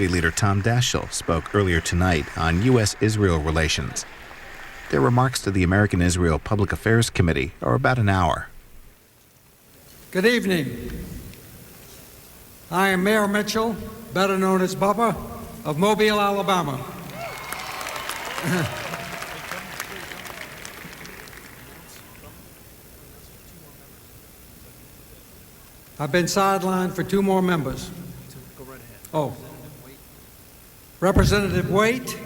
Majority Leader Tom Daschle spoke earlier tonight on U.S.-Israel relations. Their remarks to the American-Israel Public Affairs Committee are about an hour. Good evening. I am Mayor Mitchell, better known as Bubba, of Mobile, Alabama. I've been sidelined for two more members. Oh, Representative Waite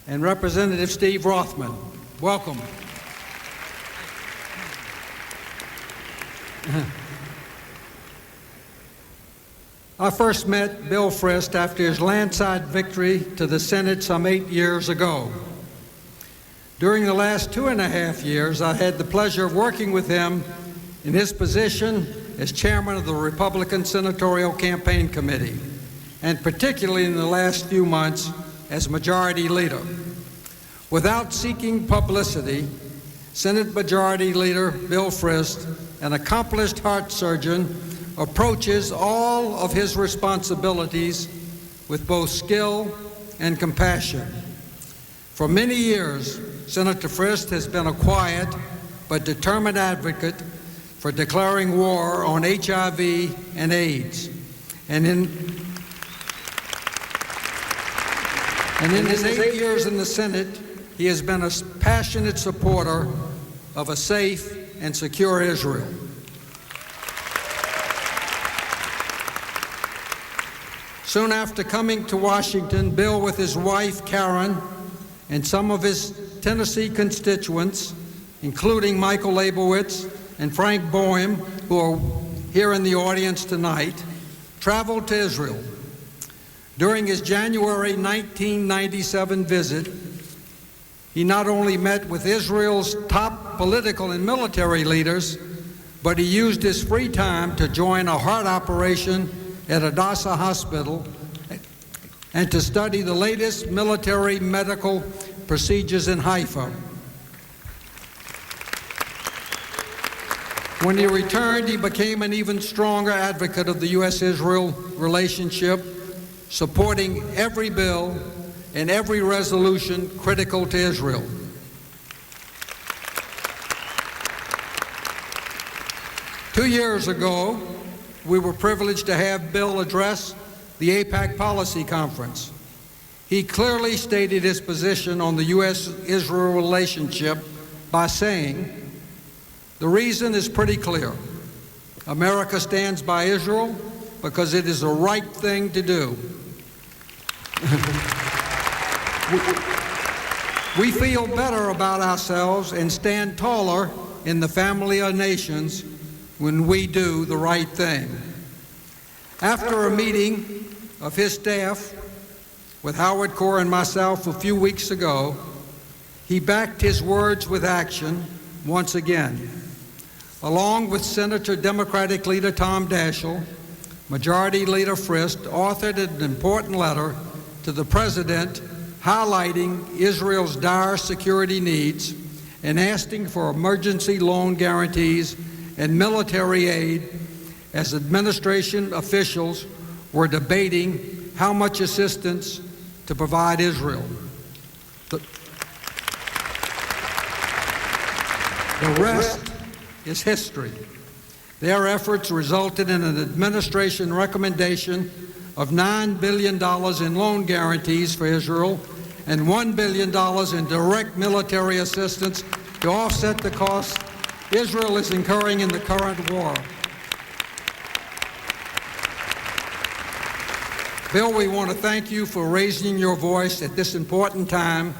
and Representative Steve Rothman. Welcome. I first met Bill Frist after his landslide victory to the Senate some 8 years ago. During the last 2.5 years, I had the pleasure of working with him in his position as chairman of the Republican Senatorial Campaign Committee, and particularly in the last few months as Majority Leader. Without seeking publicity, Senate Majority Leader Bill Frist, an accomplished heart surgeon, approaches all of his responsibilities with both skill and compassion. For many years, Senator Frist has been a quiet but determined advocate for declaring war on HIV and AIDS. And in his 8 years in the Senate, he has been a passionate supporter of a safe and secure Israel. Soon after coming to Washington, Bill, with his wife Karen and some of his Tennessee constituents, including Michael Leibowitz and Frank Boehm, who are here in the audience tonight, traveled to Israel. During his January 1997 visit, he not only met with Israel's top political and military leaders, but he used his free time to join a heart operation at Hadassah Hospital and to study the latest military medical procedures in Haifa. When he returned, he became an even stronger advocate of the U.S.-Israel relationship, supporting every bill and every resolution critical to Israel. Two years ago, we were privileged to have Bill address the AIPAC Policy Conference. He clearly stated his position on the U.S.-Israel relationship by saying, "The reason is pretty clear. America stands by Israel because it is the right thing to do. We feel better about ourselves and stand taller in the family of nations when we do the right thing." After a meeting of his staff with Howard Corr and myself a few weeks ago, he backed his words with action once again. Along with Senator Democratic Leader Tom Daschle, Majority Leader Frist authored an important letter to the President highlighting Israel's dire security needs and asking for emergency loan guarantees and military aid as administration officials were debating how much assistance to provide Israel. The rest is history. Their efforts resulted in an administration recommendation of $9 billion in loan guarantees for Israel and $1 billion in direct military assistance to offset the costs Israel is incurring in the current war. Bill, we want to thank you for raising your voice at this important time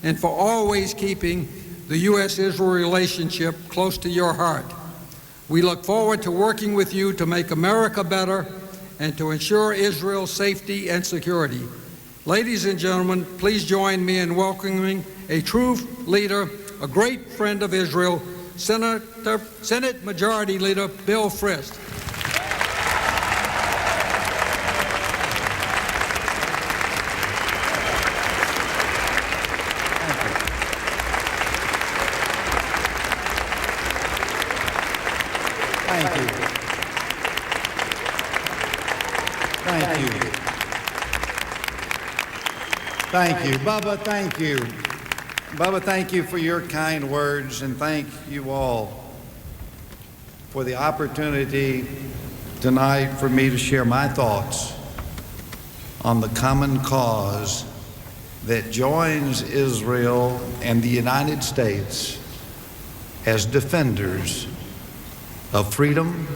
and for always keeping the U.S.-Israel relationship close to your heart. We look forward to working with you to make America better and to ensure Israel's safety and security. Ladies and gentlemen, please join me in welcoming a true leader, a great friend of Israel, Senate Majority Leader Bill Frist. Thank you. Thank you. Thank you. Bubba, thank you. Bubba, thank you for your kind words, and thank you all for the opportunity tonight for me to share my thoughts on the common cause that joins Israel and the United States as defenders of freedom,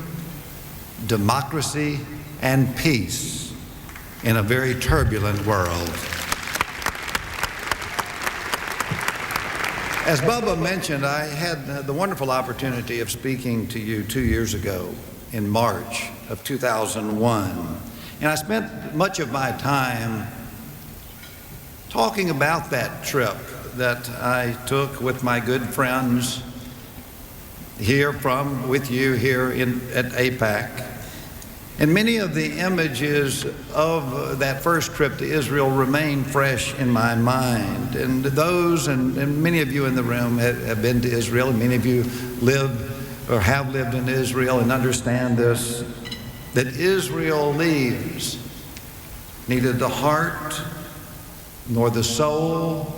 democracy, and peace in a very turbulent world. As Bubba mentioned, I had the wonderful opportunity of speaking to you 2 years ago in March of 2001. And I spent much of my time talking about that trip that I took with my good friends with you here at AIPAC. And many of the images of that first trip to Israel remain fresh in my mind. And those, and many of you in the room have been to Israel, and many of you live or have lived in Israel and understand this, that Israel leaves neither the heart, nor the soul,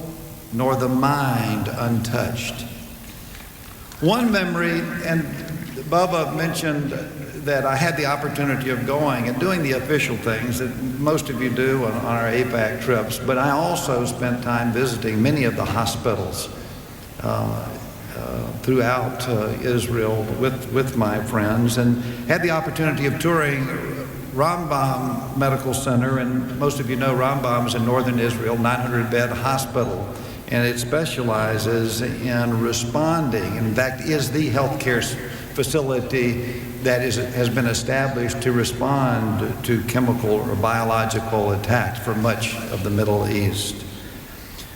nor the mind untouched. One memory, and Bubba mentioned that I had the opportunity of going and doing the official things that most of you do on our AIPAC trips, but I also spent time visiting many of the hospitals throughout Israel with my friends, and had the opportunity of touring Rambam Medical Center, and most of you know Rambam is in northern Israel, 900-bed hospital, and it specializes in responding, in fact is the healthcare facility that has been established to respond to chemical or biological attacks for much of the Middle East.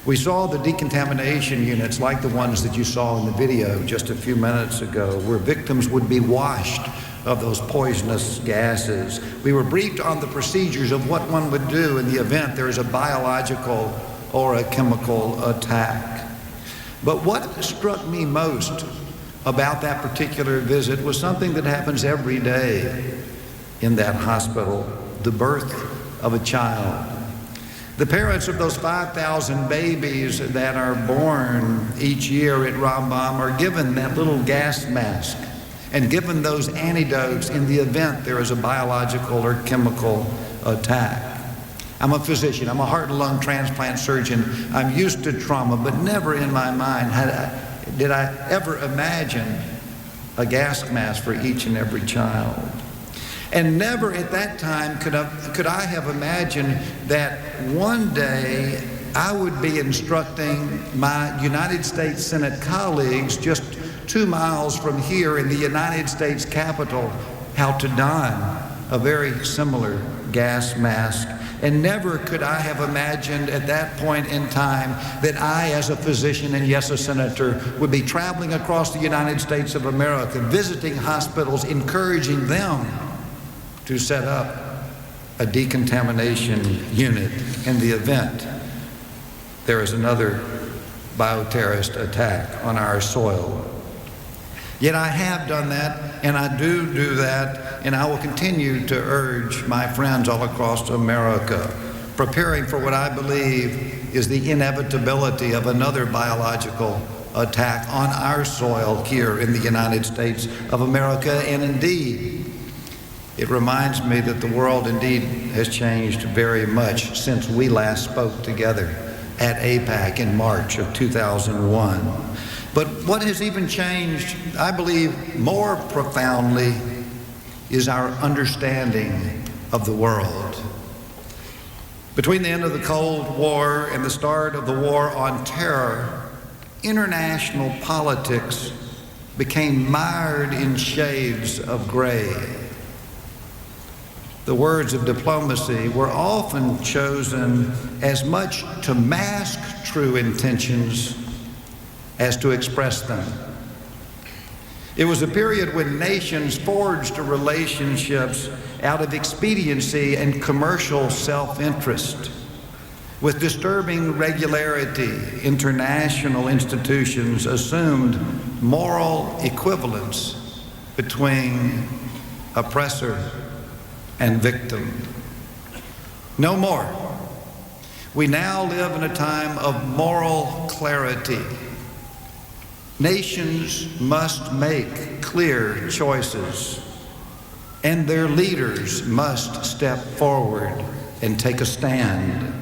We saw the decontamination units like the ones that you saw in the video just a few minutes ago, where victims would be washed of those poisonous gases. We were briefed on the procedures of what one would do in the event there is a biological or a chemical attack. But what struck me most about that particular visit was something that happens every day in that hospital: the birth of a child. The parents of those 5,000 babies that are born each year at Rambam are given that little gas mask and given those antidotes in the event there is a biological or chemical attack. I'm a physician, I'm a heart and lung transplant surgeon, I'm used to trauma, but never in my mind did I ever imagine a gas mask for each and every child. And never at that time could I have imagined that one day I would be instructing my United States Senate colleagues just 2 miles from here in the United States Capitol how to don a very similar gas mask. And never could I have imagined at that point in time that I, as a physician and yes, a senator, would be traveling across the United States of America, visiting hospitals, encouraging them to set up a decontamination unit in the event there is another bioterrorist attack on our soil. Yet I have done that, and I do that, and I will continue to urge my friends all across America, preparing for what I believe is the inevitability of another biological attack on our soil here in the United States of America. And indeed, it reminds me that the world indeed has changed very much since we last spoke together at AIPAC in March of 2001. But what has even changed, I believe, more profoundly is our understanding of the world. Between the end of the Cold War and the start of the war on terror, international politics became mired in shades of gray. The words of diplomacy were often chosen as much to mask true intentions as to express them. It was a period when nations forged relationships out of expediency and commercial self-interest. With disturbing regularity, international institutions assumed moral equivalence between oppressor and victim. No more. We now live in a time of moral clarity. Nations must make clear choices, and their leaders must step forward and take a stand.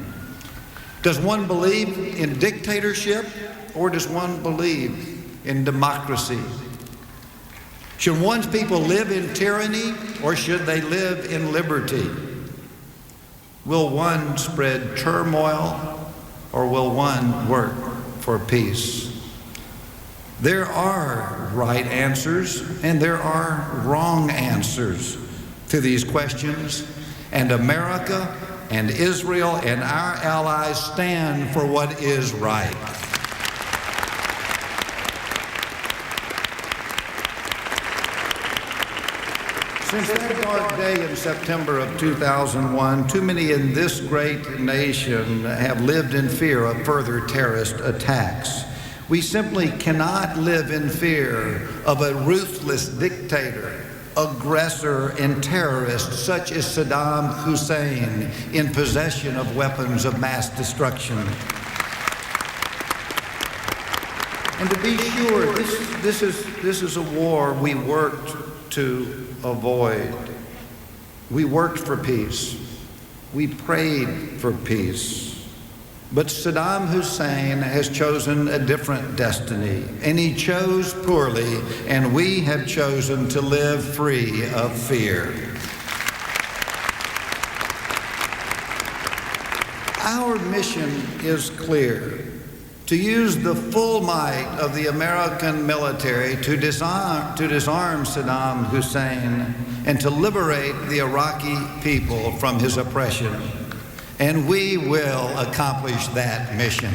Does one believe in dictatorship, or does one believe in democracy? Should one's people live in tyranny, or should they live in liberty? Will one spread turmoil, or will one work for peace? There are right answers and there are wrong answers to these questions, and America and Israel and our allies stand for what is right. Since that dark day in September of 2001, too many in this great nation have lived in fear of further terrorist attacks. We simply cannot live in fear of a ruthless dictator, aggressor, and terrorist such as Saddam Hussein in possession of weapons of mass destruction. And to be sure, this is a war we worked to avoid. We worked for peace. We prayed for peace. But Saddam Hussein has chosen a different destiny, and he chose poorly, and we have chosen to live free of fear. Our mission is clear: to use the full might of the American military to disarm Saddam Hussein and to liberate the Iraqi people from his oppression. And we will accomplish that mission.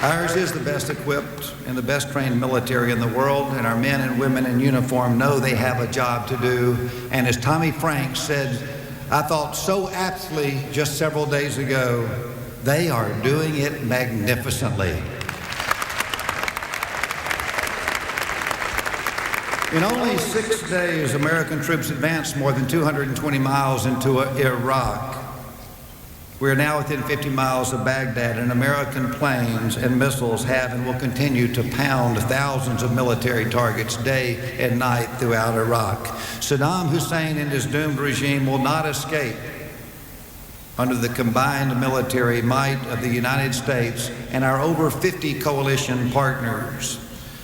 Ours is the best equipped and the best trained military in the world, and our men and women in uniform know they have a job to do. And as Tommy Franks said, I thought so aptly just several days ago, they are doing it magnificently. In only 6 days, American troops advanced more than 220 miles into Iraq. We are now within 50 miles of Baghdad, and American planes and missiles have and will continue to pound thousands of military targets day and night throughout Iraq. Saddam Hussein and his doomed regime will not escape under the combined military might of the United States and our over 50 coalition partners.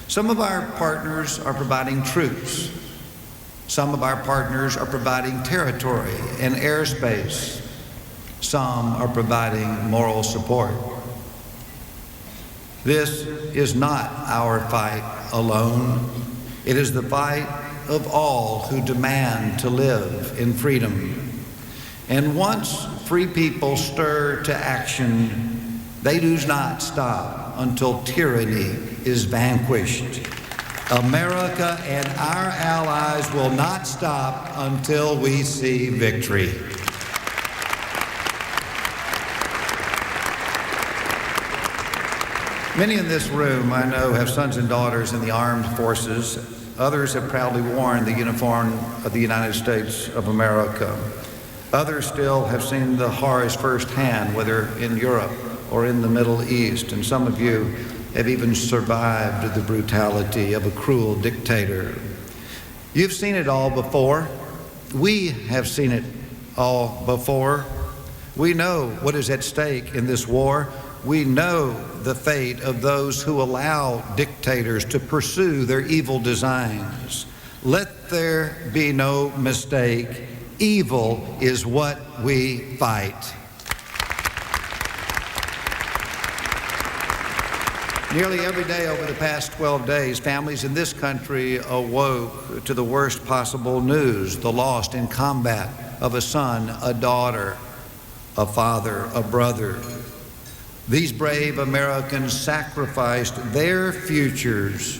Some of our partners are providing troops. Some of our partners are providing territory and airspace. Some are providing moral support. This is not our fight alone. It is the fight of all who demand to live in freedom. And once free people stir to action, they do not stop until tyranny is vanquished. America and our allies will not stop until we see victory. Many in this room, I know, have sons and daughters in the armed forces. Others have proudly worn the uniform of the United States of America. Others still have seen the horrors firsthand, whether in Europe or in the Middle East, and some of you have even survived the brutality of a cruel dictator. You've seen it all before. We have seen it all before. We know what is at stake in this war. We know the fate of those who allow dictators to pursue their evil designs. Let there be no mistake. Evil is what we fight. Nearly every day over the past 12 days, families in this country awoke to the worst possible news: the loss in combat of a son, a daughter, a father, a brother. These brave Americans sacrificed their futures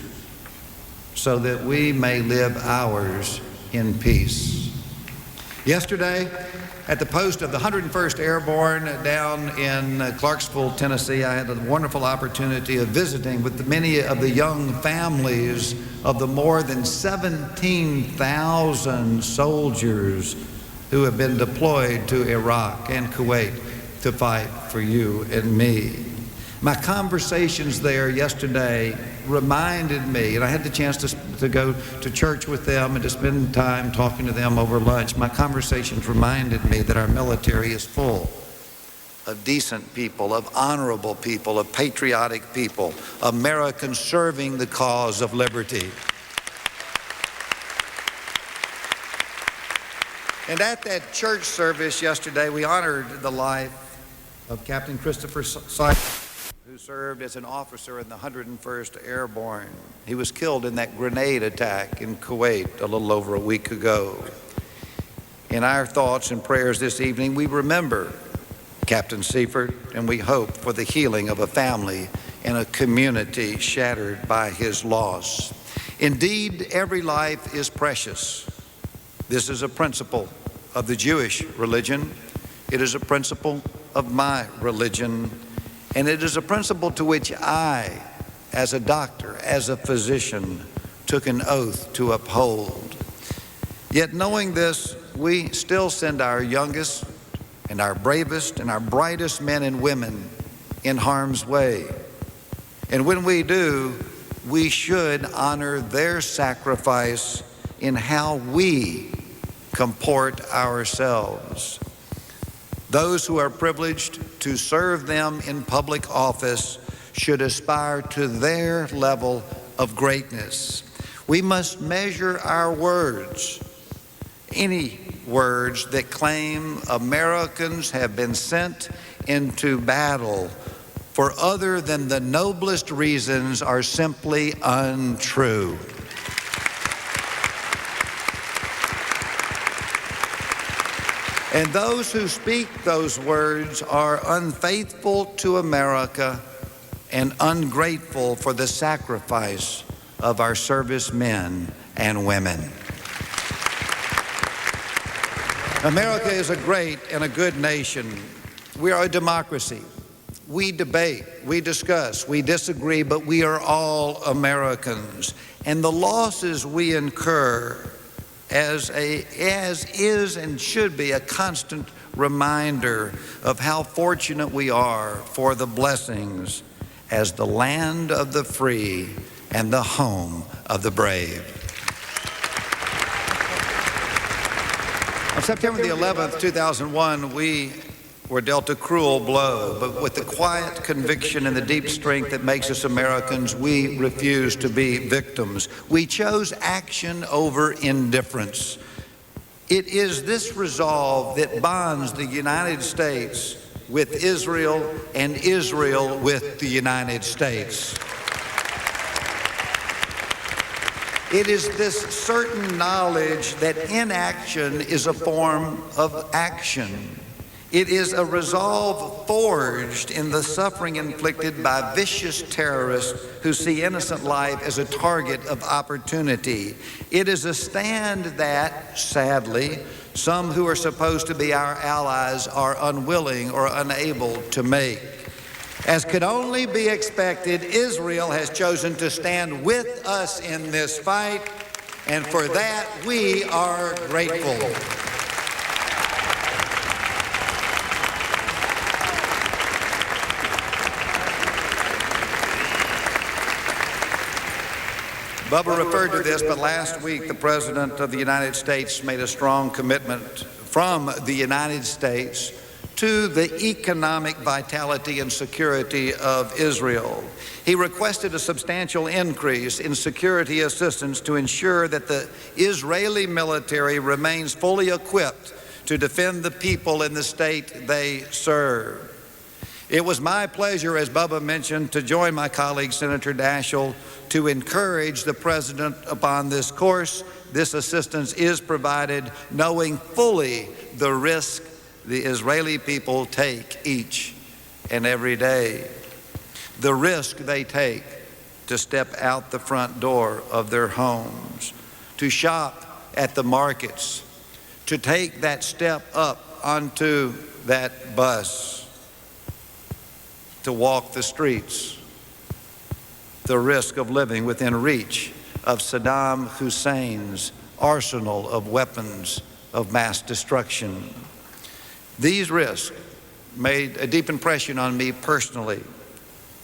so that we may live ours in peace. Yesterday, at the post of the 101st Airborne down in Clarksville, Tennessee, I had a wonderful opportunity of visiting with many of the young families of the more than 17,000 soldiers who have been deployed to Iraq and Kuwait to fight for you and me. My conversations there yesterday reminded me, and I had the chance to go to church with them and to spend time talking to them over lunch. My conversations reminded me that our military is full of decent people, of honorable people, of patriotic people, Americans serving the cause of liberty. And at that church service yesterday, we honored the life of Captain Christopher Seidel, who served as an officer in the 101st Airborne. He was killed in that grenade attack in Kuwait a little over a week ago. In our thoughts and prayers this evening, we remember Captain Seifert, and we hope for the healing of a family and a community shattered by his loss. Indeed, every life is precious. This is a principle of the Jewish religion. It is a principle of my religion. And it is a principle to which I, as a doctor, as a physician, took an oath to uphold. Yet knowing this, we still send our youngest and our bravest and our brightest men and women in harm's way. And when we do, we should honor their sacrifice in how we comport ourselves. Those who are privileged to serve them in public office should aspire to their level of greatness. We must measure our words, any words that claim Americans have been sent into battle for other than the noblest reasons are simply untrue. And those who speak those words are unfaithful to America and ungrateful for the sacrifice of our servicemen and women. America is a great and a good nation. We are a democracy. We debate, we discuss, we disagree, but we are all Americans. And the losses we incur as is and should be a constant reminder of how fortunate we are for the blessings as the land of the free and the home of the brave. On September the 11th, 2001, we were dealt a cruel blow, but with the quiet conviction and the deep strength that makes us Americans, we refuse to be victims. We chose action over indifference. It is this resolve that bonds the United States with Israel and Israel with the United States. It is this certain knowledge that inaction is a form of action. It is a resolve forged in the suffering inflicted by vicious terrorists who see innocent life as a target of opportunity. It is a stand that, sadly, some who are supposed to be our allies are unwilling or unable to make. As could only be expected, Israel has chosen to stand with us in this fight, and for that we are grateful. Bubba referred to this, but last week the President of the United States made a strong commitment from the United States to the economic vitality and security of Israel. He requested a substantial increase in security assistance to ensure that the Israeli military remains fully equipped to defend the people in the state they serve. It was my pleasure, as Bubba mentioned, to join my colleague, Senator Daschle, to encourage the President upon this course. This assistance is provided knowing fully the risk the Israeli people take each and every day. The risk they take to step out the front door of their homes, to shop at the markets, to take that step up onto that bus, to walk the streets, the risk of living within reach of Saddam Hussein's arsenal of weapons of mass destruction. These risks made a deep impression on me personally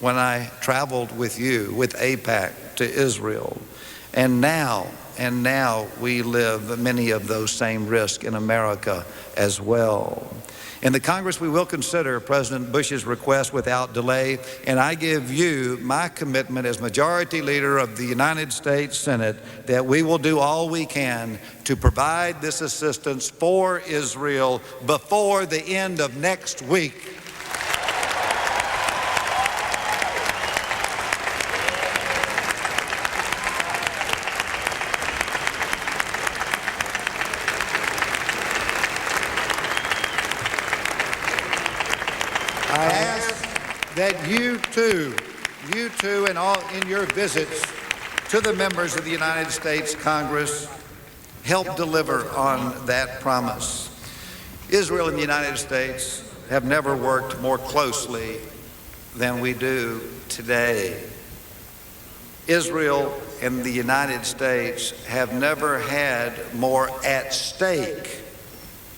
when I traveled with you, with AIPAC, to Israel. And now we live many of those same risks in America as well. In the Congress, we will consider President Bush's request without delay, and I give you my commitment as Majority Leader of the United States Senate that we will do all we can to provide this assistance for Israel before the end of next week. I ask that you too, and all in your visits to the members of the United States Congress, help deliver on that promise. Israel and the United States have never worked more closely than we do today. Israel and the United States have never had more at stake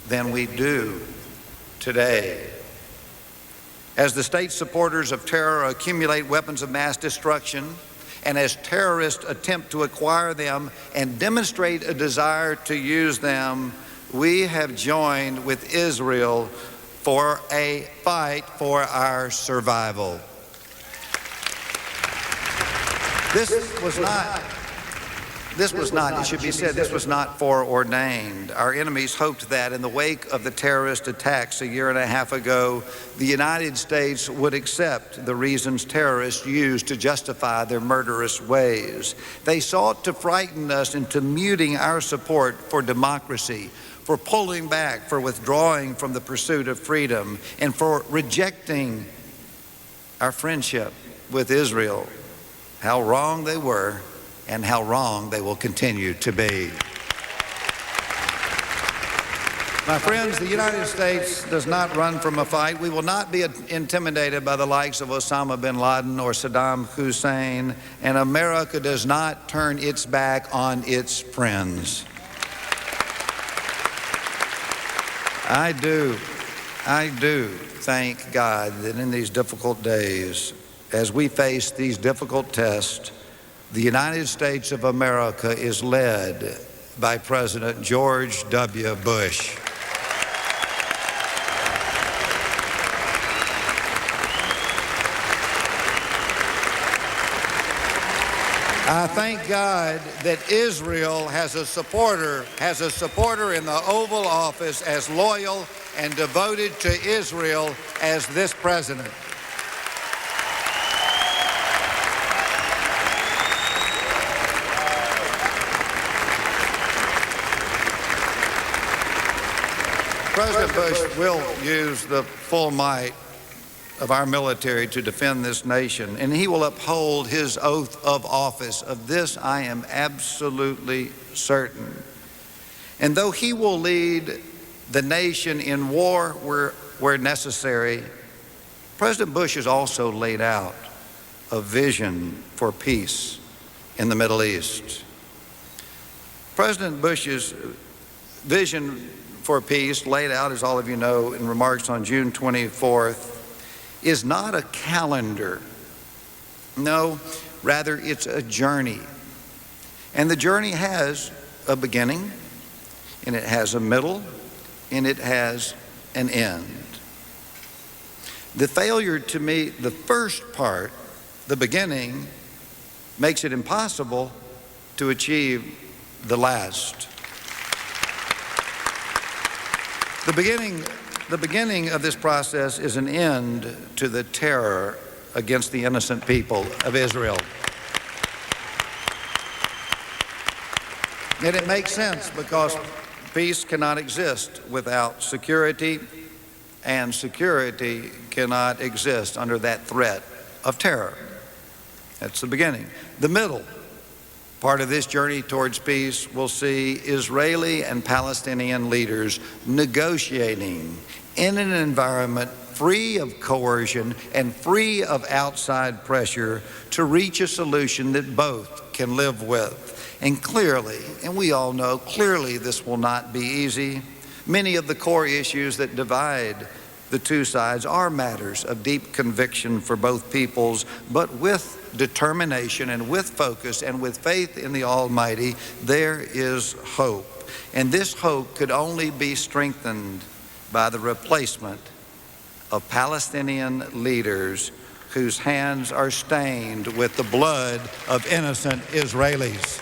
than we do today. As the state supporters of terror accumulate weapons of mass destruction, and as terrorists attempt to acquire them and demonstrate a desire to use them, we have joined with Israel for a fight for our survival. This was not, it should be said, this was not foreordained. Our enemies hoped that in the wake of the terrorist attacks a year and a half ago, the United States would accept the reasons terrorists used to justify their murderous ways. They sought to frighten us into muting our support for democracy, for pulling back, for withdrawing from the pursuit of freedom, and for rejecting our friendship with Israel. How wrong they were, and how wrong they will continue to be. My friends, the United States does not run from a fight. We will not be intimidated by the likes of Osama bin Laden or Saddam Hussein, and America does not turn its back on its friends. I do thank God that in these difficult days, as we face these difficult tests, the United States of America is led by President George W. Bush. I thank God that Israel has a supporter in the Oval Office as loyal and devoted to Israel as this president. President Bush will use the full might of our military to defend this nation, and he will uphold his oath of office. Of this, I am absolutely certain. And though he will lead the nation in war where necessary, President Bush has also laid out a vision for peace in the Middle East. President Bush's vision for peace, laid out, as all of you know, in remarks on June 24th, is not a calendar. No, rather it's a journey. And the journey has a beginning, and it has a middle, and it has an end. The failure to meet the first part, the beginning, makes it impossible to achieve the last. The beginning of this process is an end to the terror against the innocent people of Israel. And it makes sense because peace cannot exist without security, and security cannot exist under that threat of terror. That's the beginning. The middle Part of this journey towards peace will see Israeli and Palestinian leaders negotiating in an environment free of coercion and free of outside pressure to reach a solution that both can live with. And clearly, and we all know, clearly this will not be easy. Many of the core issues that divide the two sides are matters of deep conviction for both peoples, but with determination and with focus and with faith in the Almighty, there is hope. And this hope could only be strengthened by the replacement of Palestinian leaders whose hands are stained with the blood of innocent Israelis.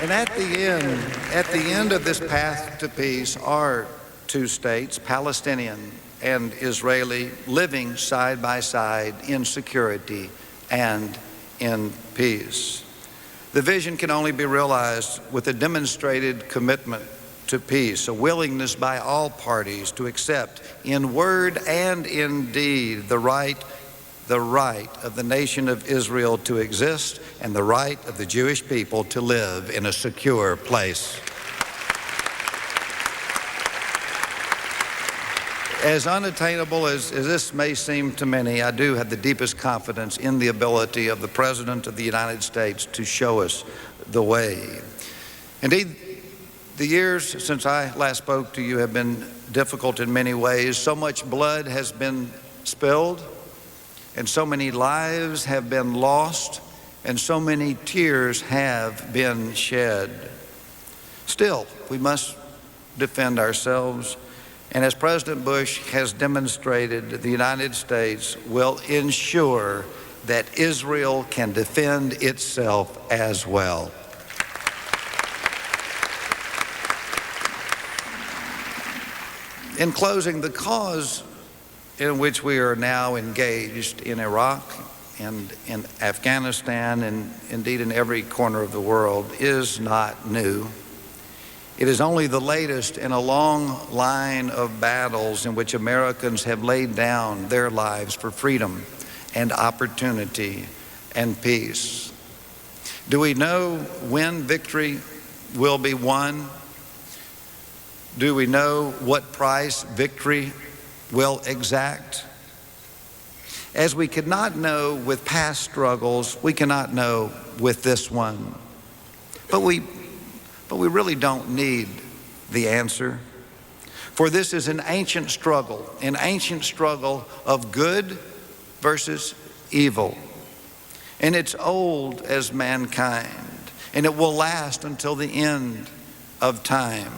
And at the end of this path to peace are two states, Palestinian and Israeli, living side by side in security and in peace. The vision can only be realized with a demonstrated commitment to peace, a willingness by all parties to accept in word and in deed the right of the nation of Israel to exist and the right of the Jewish people to live in a secure place. As unattainable as this may seem to many, I do have the deepest confidence in the ability of the President of the United States to show us the way. Indeed, the years since I last spoke to you have been difficult in many ways. So much blood has been spilled, and so many lives have been lost, and so many tears have been shed. Still, we must defend ourselves. And as President Bush has demonstrated, the United States will ensure that Israel can defend itself as well. In closing, the cause in which we are now engaged in Iraq and in Afghanistan and indeed in every corner of the world is not new. It is only the latest in a long line of battles in which Americans have laid down their lives for freedom and opportunity and peace. Do we know when victory will be won? Do we know what price victory will exact? As we could not know with past struggles, we cannot know with this one. But we really don't need the answer. For this is an ancient struggle of good versus evil. And it's old as mankind, and it will last until the end of time.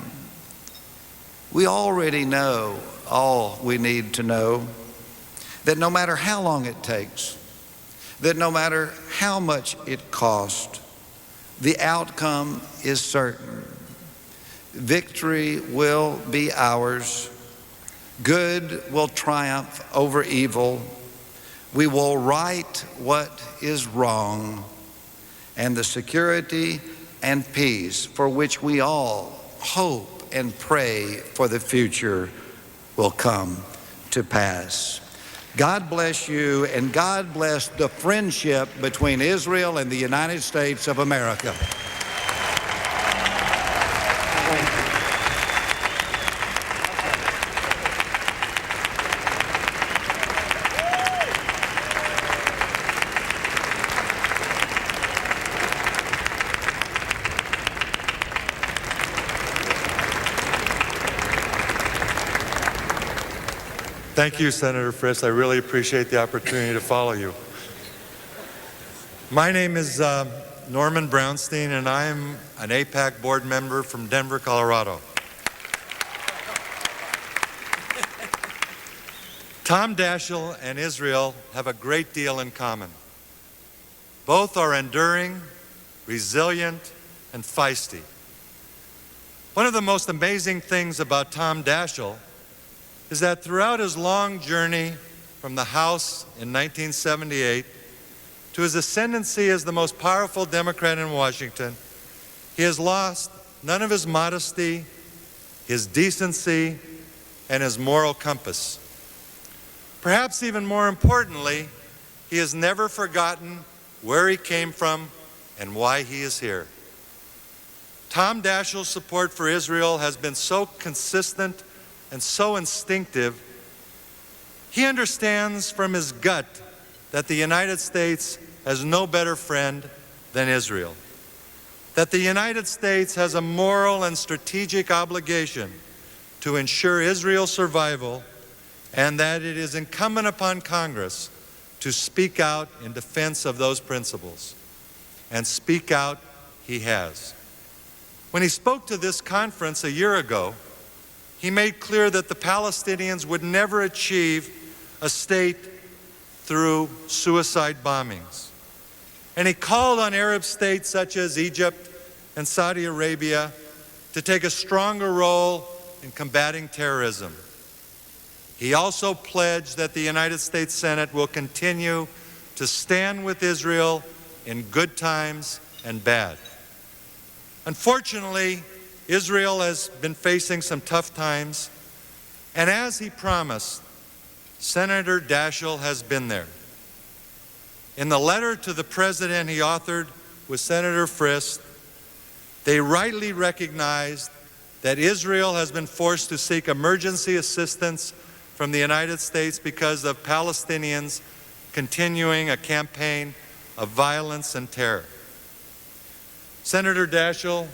We already know all we need to know, that no matter how long it takes, that no matter how much it costs, the outcome is certain. Victory will be ours. Good will triumph over evil. We will right what is wrong. And the security and peace for which we all hope and pray for the future will come to pass. God bless you, and God bless the friendship between Israel and the United States of America. Thank you, Senator Frist. I really appreciate the opportunity to follow you. My name is Norman Brownstein, and I am an AIPAC board member from Denver, Colorado. Tom Daschle and Israel have a great deal in common. Both are enduring, resilient, and feisty. One of the most amazing things about Tom Daschle is that throughout his long journey from the House in 1978 to his ascendancy as the most powerful Democrat in Washington, he has lost none of his modesty, his decency, and his moral compass. Perhaps even more importantly, he has never forgotten where he came from and why he is here. Tom Daschle's support for Israel has been so consistent and so instinctive. He understands from his gut that the United States has no better friend than Israel, that the United States has a moral and strategic obligation to ensure Israel's survival, and that it is incumbent upon Congress to speak out in defense of those principles. And speak out he has. When he spoke to this conference a year ago, he made clear that the Palestinians would never achieve a state through suicide bombings. And he called on Arab states such as Egypt and Saudi Arabia to take a stronger role in combating terrorism. He also pledged that the United States Senate will continue to stand with Israel in good times and bad. Unfortunately, Israel has been facing some tough times, and as he promised, Senator Daschle has been there. In the letter to the President he authored with Senator Frist, they rightly recognized that Israel has been forced to seek emergency assistance from the United States because of Palestinians continuing a campaign of violence and terror. Senator Daschle,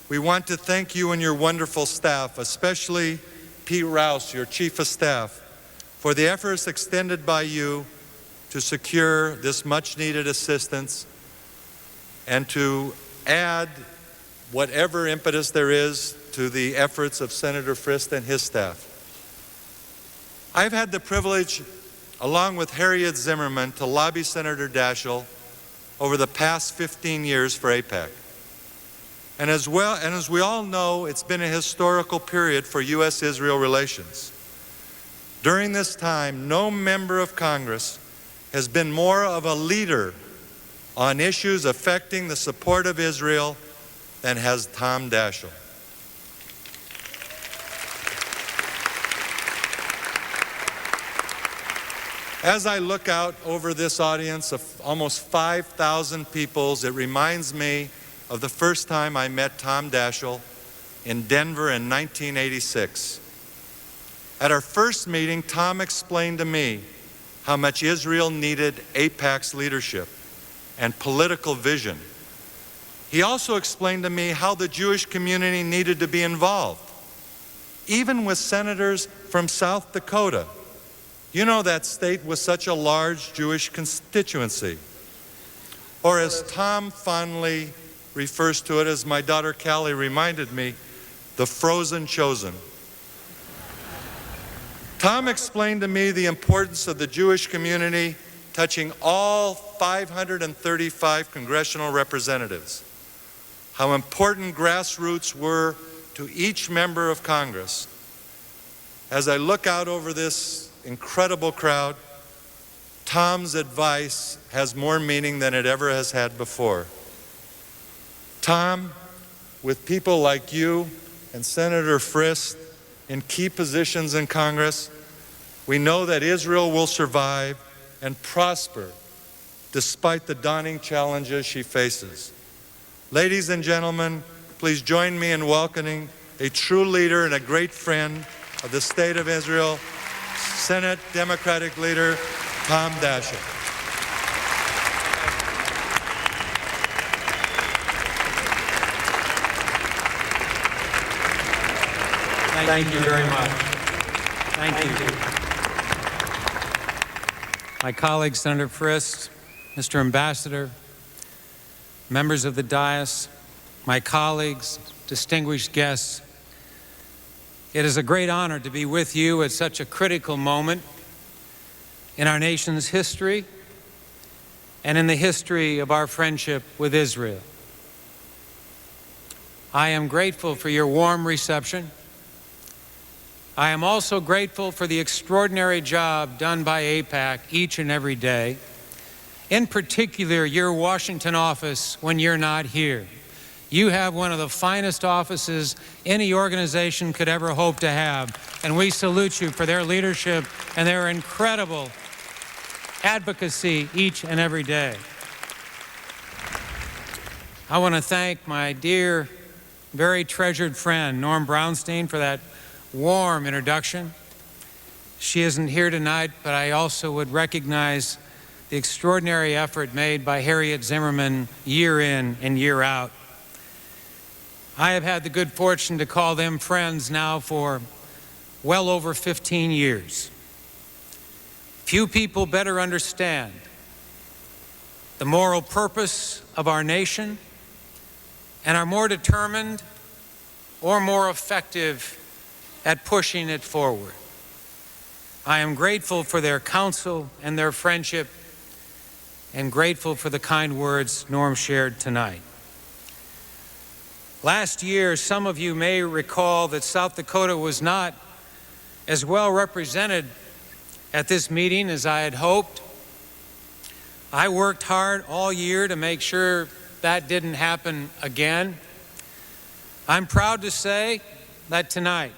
we want to thank you and your wonderful staff, especially Pete Rouse, your Chief of Staff, for the efforts extended by you to secure this much-needed assistance and to add whatever impetus there is to the efforts of Senator Frist and his staff. I've had the privilege, along with Harriet Zimmerman, to lobby Senator Daschle over the past 15 years for AIPAC. And as we all know, it's been a historical period for U.S.-Israel relations. During this time, no member of Congress has been more of a leader on issues affecting the support of Israel than has Tom Daschle. As I look out over this audience of almost 5,000 people, it reminds me of the first time I met Tom Daschle in Denver in 1986. At our first meeting, Tom explained to me how much Israel needed AIPAC's leadership and political vision. He also explained to me how the Jewish community needed to be involved, even with senators from South Dakota. You know, that state with such a large Jewish constituency. Or as Tom fondly refers to it, as my daughter Callie reminded me, the frozen chosen. Tom explained to me the importance of the Jewish community touching all 535 congressional representatives, how important grassroots were to each member of Congress. As I look out over this incredible crowd, Tom's advice has more meaning than it ever has had before. Tom, with people like you and Senator Frist in key positions in Congress, we know that Israel will survive and prosper despite the daunting challenges she faces. Ladies and gentlemen, please join me in welcoming a true leader and a great friend of the State of Israel, Senate Democratic Leader Tom Daschle. Thank you very much. Thank you. My colleague, Senator Frist, Mr. Ambassador, members of the dais, my colleagues, distinguished guests, it is a great honor to be with you at such a critical moment in our nation's history and in the history of our friendship with Israel. I am grateful for your warm reception. I am also grateful for the extraordinary job done by AIPAC each and every day, in particular your Washington office when you're not here. You have one of the finest offices any organization could ever hope to have, and we salute you for their leadership and their incredible advocacy each and every day. I want to thank my dear, very treasured friend, Norm Brownstein, for that warm introduction. She isn't here tonight, but I also would recognize the extraordinary effort made by Harriet Zimmerman year in and year out. I have had the good fortune to call them friends now for well over 15 years. Few people better understand the moral purpose of our nation and are more determined or more effective at pushing it forward. I am grateful for their counsel and their friendship, and grateful for the kind words Norm shared tonight. Last year, some of you may recall that South Dakota was not as well represented at this meeting as I had hoped. I worked hard all year to make sure that didn't happen again. I'm proud to say that tonight,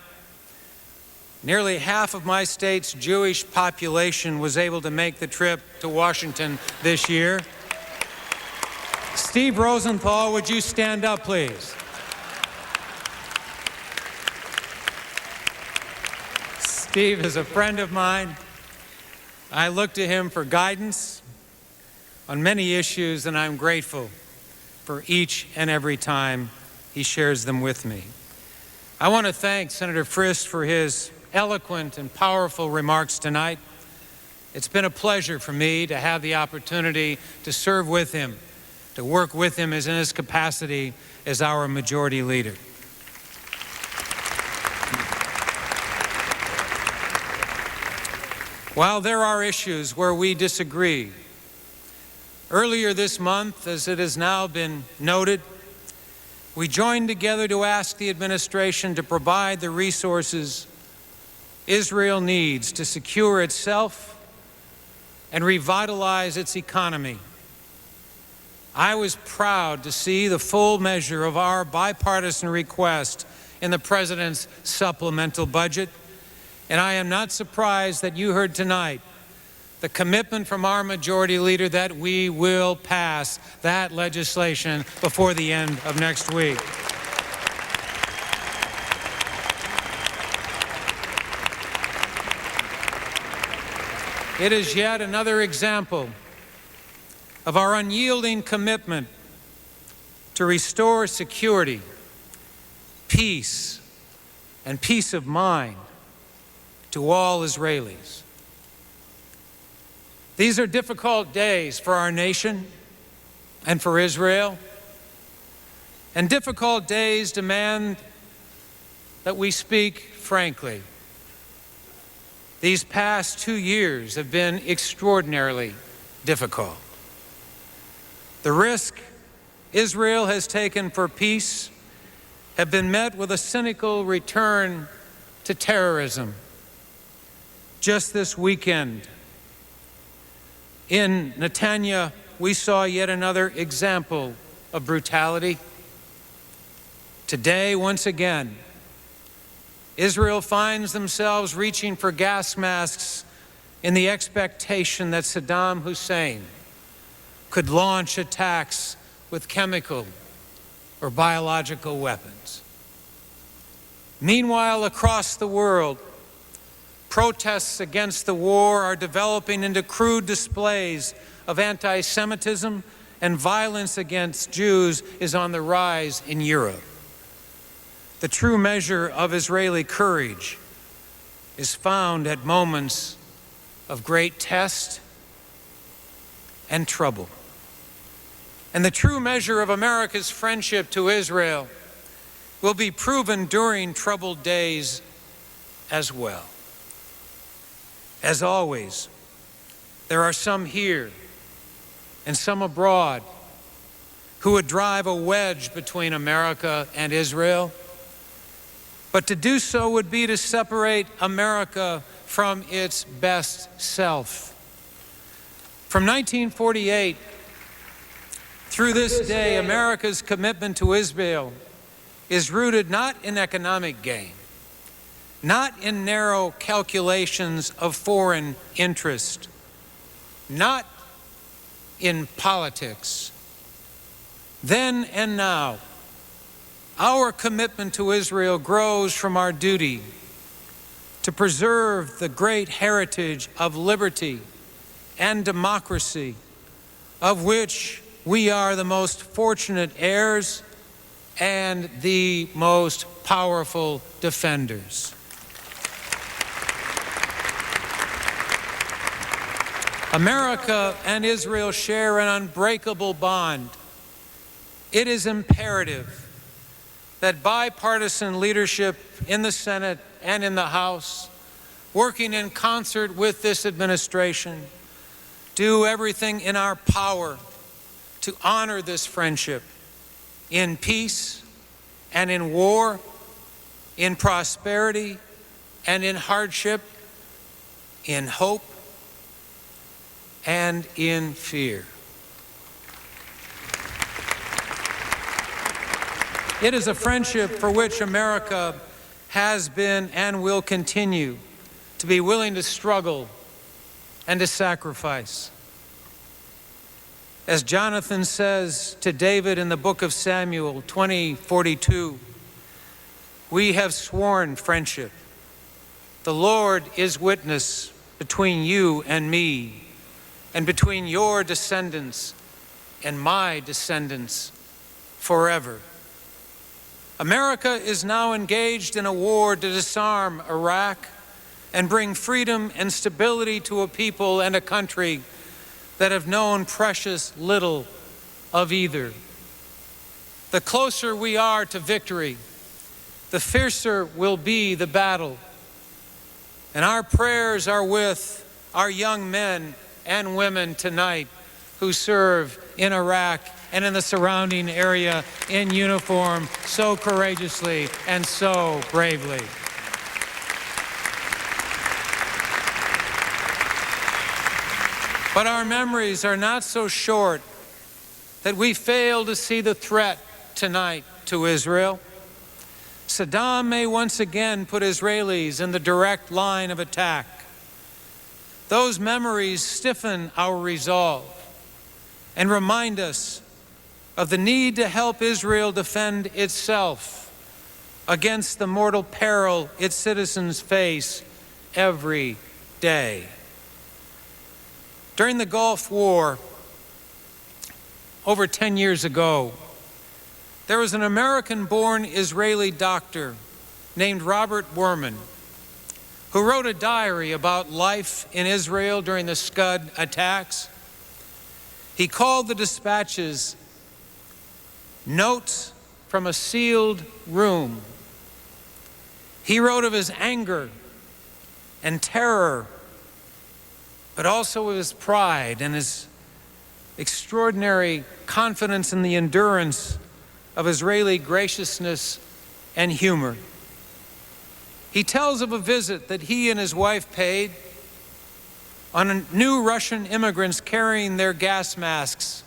nearly half of my state's Jewish population was able to make the trip to Washington this year. Steve Rosenthal, would you stand up, please? Steve is a friend of mine. I look to him for guidance on many issues, and I'm grateful for each and every time he shares them with me. I want to thank Senator Frist for his eloquent and powerful remarks tonight. It's been a pleasure for me to have the opportunity to serve with him, to work with him in his capacity as our majority leader. While there are issues where we disagree, earlier this month, as it has now been noted, we joined together to ask the administration to provide the resources Israel needs to secure itself and revitalize its economy. I was proud to see the full measure of our bipartisan request in the President's supplemental budget, and I am not surprised that you heard tonight the commitment from our majority leader that we will pass that legislation before the end of next week. It is yet another example of our unyielding commitment to restore security, peace, and peace of mind to all Israelis. These are difficult days for our nation and for Israel, and difficult days demand that we speak frankly. These past 2 years have been extraordinarily difficult. The risk Israel has taken for peace have been met with a cynical return to terrorism. Just this weekend, in Netanya, we saw yet another example of brutality. Today, once again, Israel finds themselves reaching for gas masks in the expectation that Saddam Hussein could launch attacks with chemical or biological weapons. Meanwhile, across the world, protests against the war are developing into crude displays of anti-Semitism, and violence against Jews is on the rise in Europe. The true measure of Israeli courage is found at moments of great test and trouble. And the true measure of America's friendship to Israel will be proven during troubled days as well. As always, there are some here and some abroad who would drive a wedge between America and Israel, but to do so would be to separate America from its best self. From 1948 Through this day, America's commitment to Israel is rooted not in economic gain, not in narrow calculations of foreign interest, not in politics. Then and now, our commitment to Israel grows from our duty to preserve the great heritage of liberty and democracy, of which we are the most fortunate heirs and the most powerful defenders. America and Israel share an unbreakable bond. It is imperative that bipartisan leadership in the Senate and in the House, working in concert with this administration, do everything in our power to honor this friendship in peace and in war, in prosperity and in hardship, in hope and in fear. It is a friendship for which America has been and will continue to be willing to struggle and to sacrifice. As Jonathan says to David in the book of Samuel 20:42, we have sworn friendship. The Lord is witness between you and me, and between your descendants and my descendants forever. America is now engaged in a war to disarm Iraq and bring freedom and stability to a people and a country that have known precious little of either. The closer we are to victory, the fiercer will be the battle. And our prayers are with our young men and women tonight who serve in Iraq and in the surrounding area in uniform so courageously and so bravely. But our memories are not so short that we fail to see the threat tonight to Israel. Saddam may once again put Israelis in the direct line of attack. Those memories stiffen our resolve and remind us of the need to help Israel defend itself against the mortal peril its citizens face every day. During the Gulf War, over 10 years ago, there was an American-born Israeli doctor named Robert Werman who wrote a diary about life in Israel during the Scud attacks. He called the dispatches notes from a sealed room. He wrote of his anger and terror, but also of his pride and his extraordinary confidence in the endurance of Israeli graciousness and humor. He tells of a visit that he and his wife paid on new Russian immigrants carrying their gas masks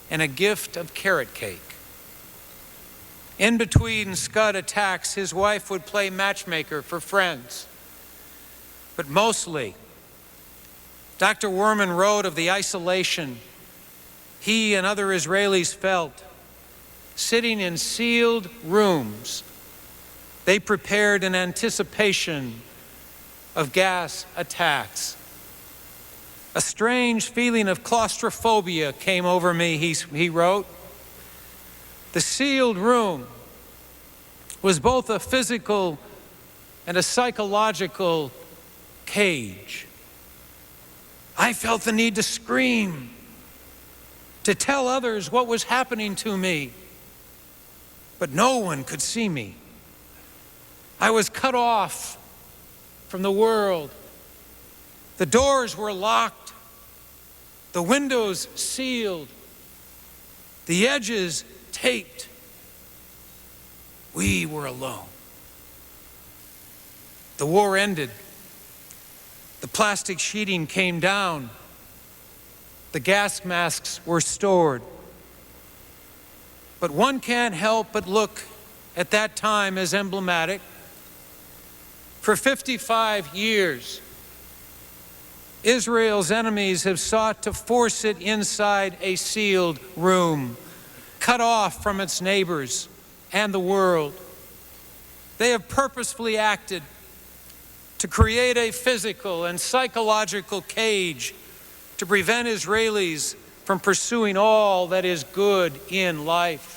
and a gift of carrot cake. In between Scud attacks, his wife would play matchmaker for friends. But mostly, Dr. Werman wrote of the isolation he and other Israelis felt sitting in sealed rooms they prepared in anticipation of gas attacks. A strange feeling of claustrophobia came over me, he wrote. The sealed room was both a physical and a psychological cage. I felt the need to scream, to tell others what was happening to me, but no one could see me. I was cut off from the world. The doors were locked, the windows sealed, the edges taped. We were alone. The war ended. The plastic sheeting came down. The gas masks were stored. But one can't help but look at that time as emblematic. For 55 years, Israel's enemies have sought to force it inside a sealed room, cut off from its neighbors and the world. They have purposefully acted to create a physical and psychological cage to prevent Israelis from pursuing all that is good in life.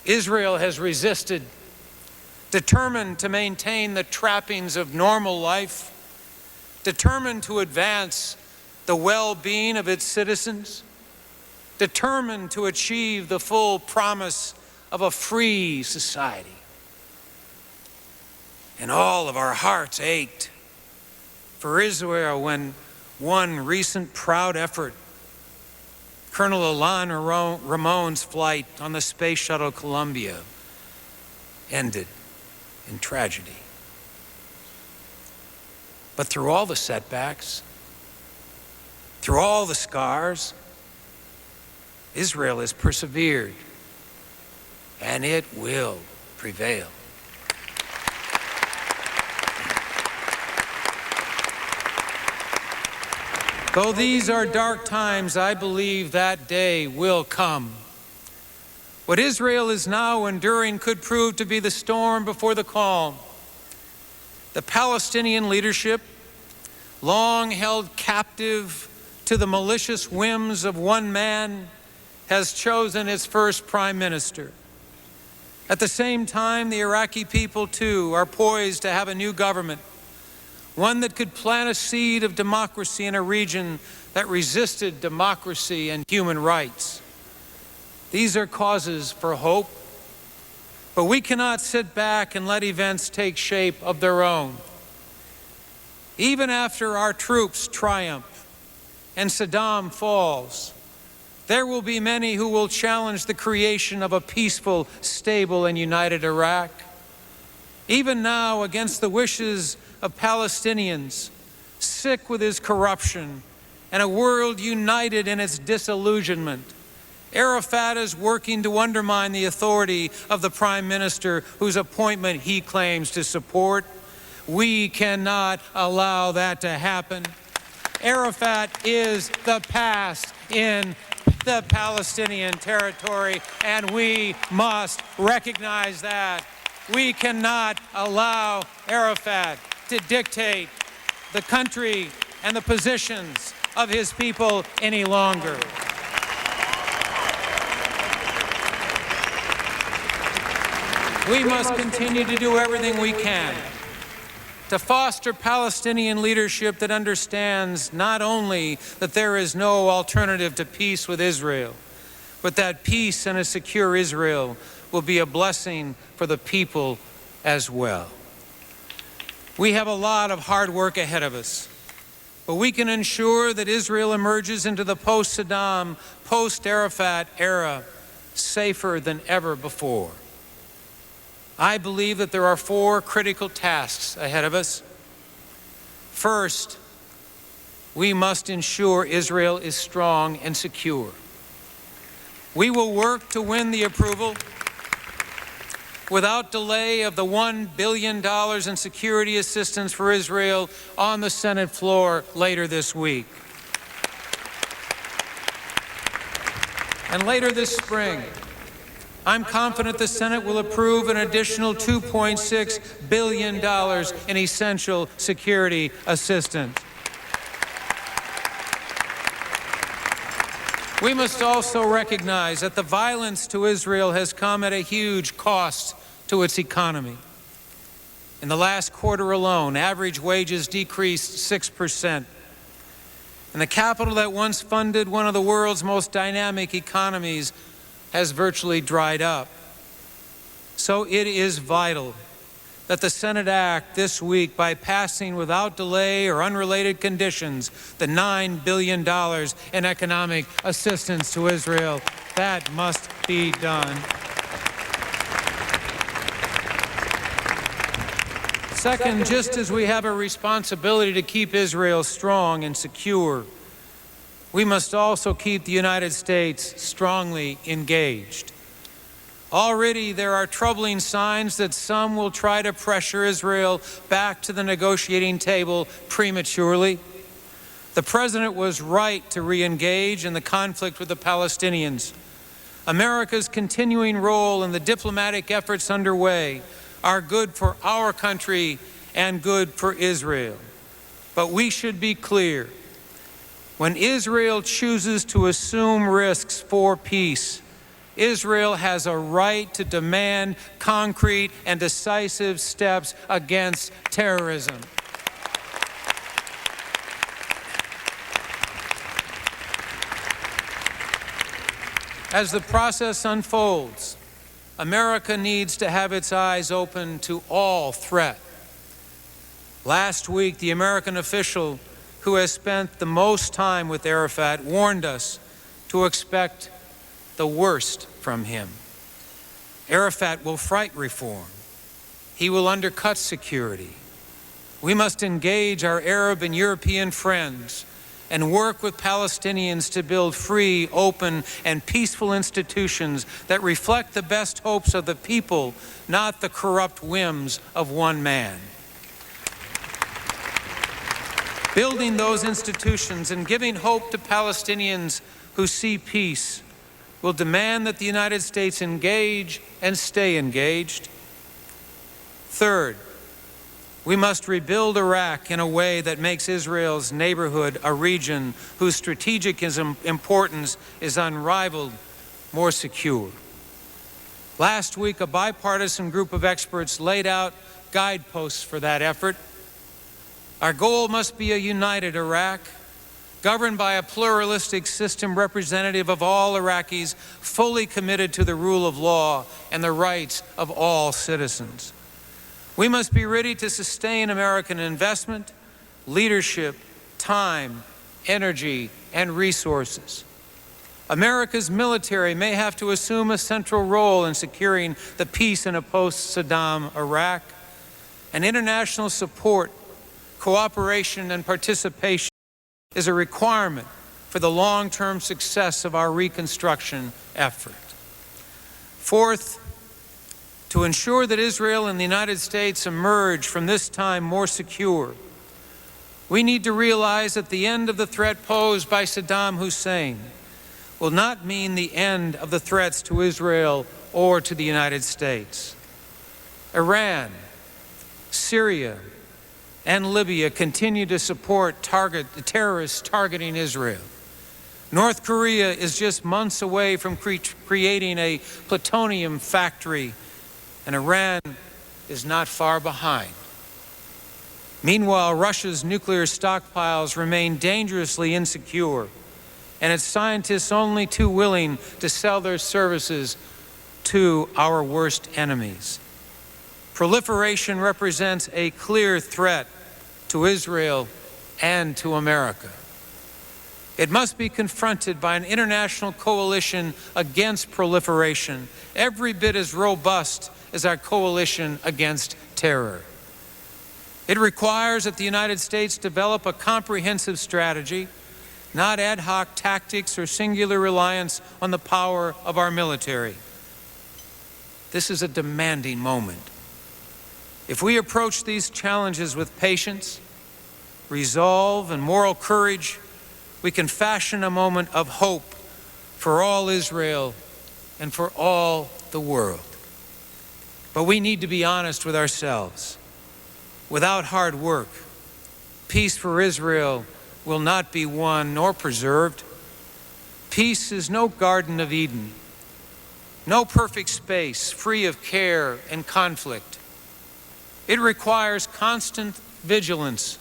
Israel has resisted, determined to maintain the trappings of normal life, determined to advance the well-being of its citizens, determined to achieve the full promise of a free society. And all of our hearts ached for Israel when one recent proud effort, Colonel Alain Ramon's flight on the Space Shuttle Columbia, ended in tragedy. But through all the setbacks, through all the scars, Israel has persevered, and it will prevail. Though these are dark times, I believe that day will come. What Israel is now enduring could prove to be the storm before the calm. The Palestinian leadership, long held captive to the malicious whims of one man, has chosen its first prime minister. At the same time, the Iraqi people, too, are poised to have a new government, one that could plant a seed of democracy in a region that resisted democracy and human rights. These are causes for hope, but we cannot sit back and let events take shape of their own. Even after our troops triumph and Saddam falls, there will be many who will challenge the creation of a peaceful, stable, and united Iraq. Even now, against the wishes of Palestinians, sick with his corruption, and a world united in its disillusionment, Arafat is working to undermine the authority of the prime minister whose appointment he claims to support. We cannot allow that to happen. Arafat is the past in the Palestinian territory, and we must recognize that. We cannot allow Arafat to dictate the country and the positions of his people any longer. We must continue to do everything we can to foster Palestinian leadership that understands not only that there is no alternative to peace with Israel, but that peace and a secure Israel will be a blessing for the people as well. We have a lot of hard work ahead of us, but we can ensure that Israel emerges into the post-Saddam, post-Arafat era safer than ever before. I believe that there are 4 critical tasks ahead of us. First, we must ensure Israel is strong and secure. We will work to win the approval without delay of the $1 billion in security assistance for Israel on the Senate floor later this week. And later this spring, I'm confident the Senate will approve an additional $2.6 billion in essential security assistance. We must also recognize that the violence to Israel has come at a huge cost to its economy. In the last quarter alone, average wages decreased 6%. And the capital that once funded one of the world's most dynamic economies has virtually dried up. So it is vital that the Senate act this week by passing without delay or unrelated conditions the $9 billion in economic assistance to Israel. That must be done. Second, just as we have a responsibility to keep Israel strong and secure, we must also keep the United States strongly engaged. Already there are troubling signs that some will try to pressure Israel back to the negotiating table prematurely. The President was right to re-engage in the conflict with the Palestinians. America's continuing role in the diplomatic efforts underway are good for our country and good for Israel. But we should be clear. When Israel chooses to assume risks for peace, Israel has a right to demand concrete and decisive steps against terrorism. As the process unfolds, America needs to have its eyes open to all threat. Last week, the American official who has spent the most time with Arafat warned us to expect the worst from him. Arafat will fight reform. He will undercut security. We must engage our Arab and European friends and work with Palestinians to build free, open, and peaceful institutions that reflect the best hopes of the people, not the corrupt whims of one man. Building those institutions and giving hope to Palestinians who see peace will demand that the United States engage and stay engaged. Third, we must rebuild Iraq in a way that makes Israel's neighborhood a region whose strategic importance is unrivaled, more secure. Last week, a bipartisan group of experts laid out guideposts for that effort. Our goal must be a united Iraq, governed by a pluralistic system representative of all Iraqis, fully committed to the rule of law and the rights of all citizens. We must be ready to sustain American investment, leadership, time, energy, and resources. America's military may have to assume a central role in securing the peace in a post-Saddam Iraq, and international support, cooperation, and participation is a requirement for the long-term success of our reconstruction effort. Fourth, to ensure that Israel and the United States emerge from this time more secure, we need to realize that the end of the threat posed by Saddam Hussein will not mean the end of the threats to Israel or to the United States. Iran, Syria, and Libya continue to support terrorists targeting Israel. North Korea is just months away from creating a plutonium factory, and Iran is not far behind. Meanwhile, Russia's nuclear stockpiles remain dangerously insecure, and its scientists only too willing to sell their services to our worst enemies. Proliferation represents a clear threat to Israel and to America. It must be confronted by an international coalition against proliferation, every bit as robust as our coalition against terror. It requires that the United States develop a comprehensive strategy, not ad hoc tactics or singular reliance on the power of our military. This is a demanding moment. If we approach these challenges with patience, resolve, and moral courage, we can fashion a moment of hope for all Israel and for all the world. But we need to be honest with ourselves. Without hard work, peace for Israel will not be won nor preserved. Peace is no Garden of Eden, no perfect space free of care and conflict. It requires constant vigilance,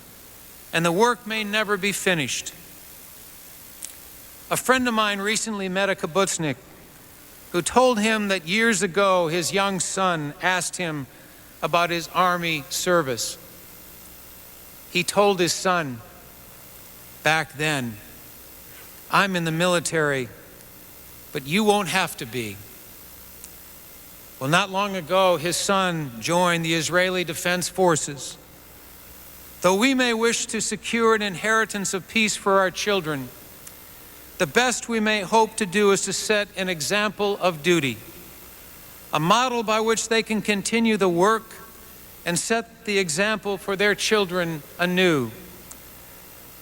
and the work may never be finished. A friend of mine recently met a kibbutznik who told him that years ago his young son asked him about his army service. He told his son back then, "I'm in the military, but you won't have to be." Well, not long ago, his son joined the Israeli Defense Forces. Though we may wish to secure an inheritance of peace for our children, the best we may hope to do is to set an example of duty, a model by which they can continue the work and set the example for their children anew.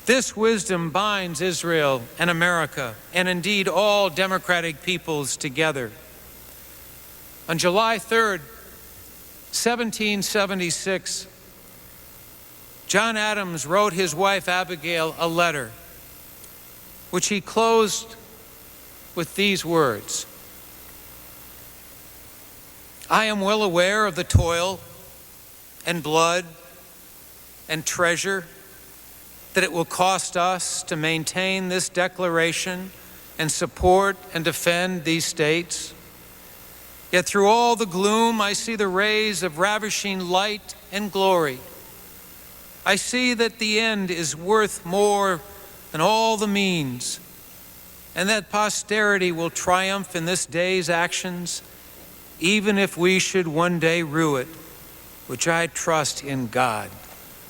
This wisdom binds Israel and America, and indeed all democratic peoples together. On July 3rd, 1776, John Adams wrote his wife Abigail a letter, which he closed with these words: I am well aware of the toil and blood and treasure that it will cost us to maintain this declaration and support and defend these states. Yet through all the gloom, I see the rays of ravishing light and glory. I see that the end is worth more than all the means, and that posterity will triumph in this day's actions, even if we should one day rue it, which I trust in God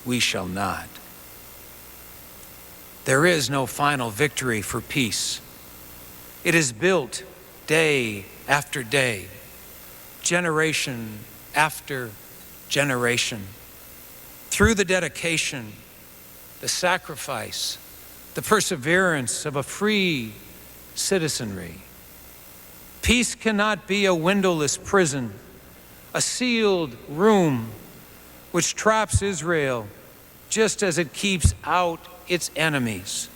we shall not. There is no final victory for peace. It is built day after day, generation after generation, through the dedication, the sacrifice, the perseverance of a free citizenry. Peace cannot be a windowless prison, a sealed room which traps Israel just as it keeps out its enemies.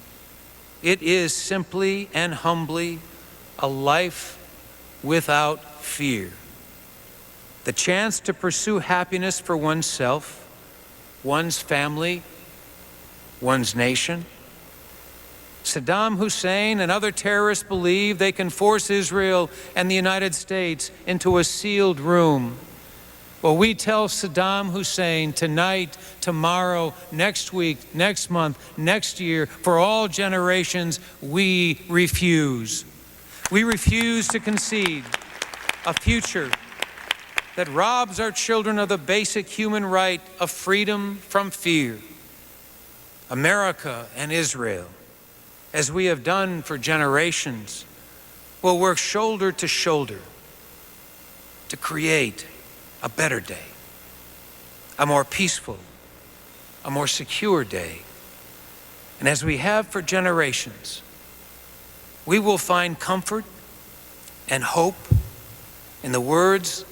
It is simply and humbly a life without fear. The chance to pursue happiness for oneself, one's family, one's nation. Saddam Hussein and other terrorists believe they can force Israel and the United States into a sealed room. Well, we tell Saddam Hussein tonight, tomorrow, next week, next month, next year, for all generations, we refuse. We refuse to concede a future that robs our children of the basic human right of freedom from fear. America and Israel, as we have done for generations, will work shoulder to shoulder to create a better day, a more peaceful, a more secure day. And as we have for generations, we will find comfort and hope in the words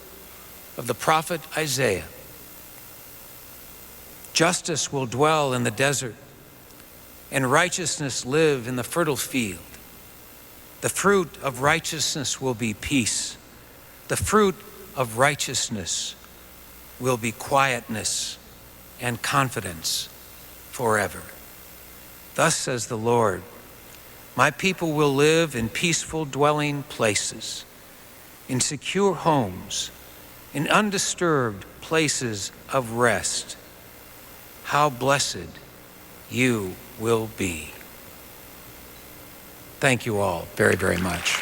of the prophet Isaiah. Justice will dwell in the desert, and righteousness live in the fertile field. The fruit of righteousness will be peace. The fruit of righteousness will be quietness and confidence forever. Thus says the Lord, my people will live in peaceful dwelling places, in secure homes, in undisturbed places of rest. How blessed you will be. Thank you all very, very much.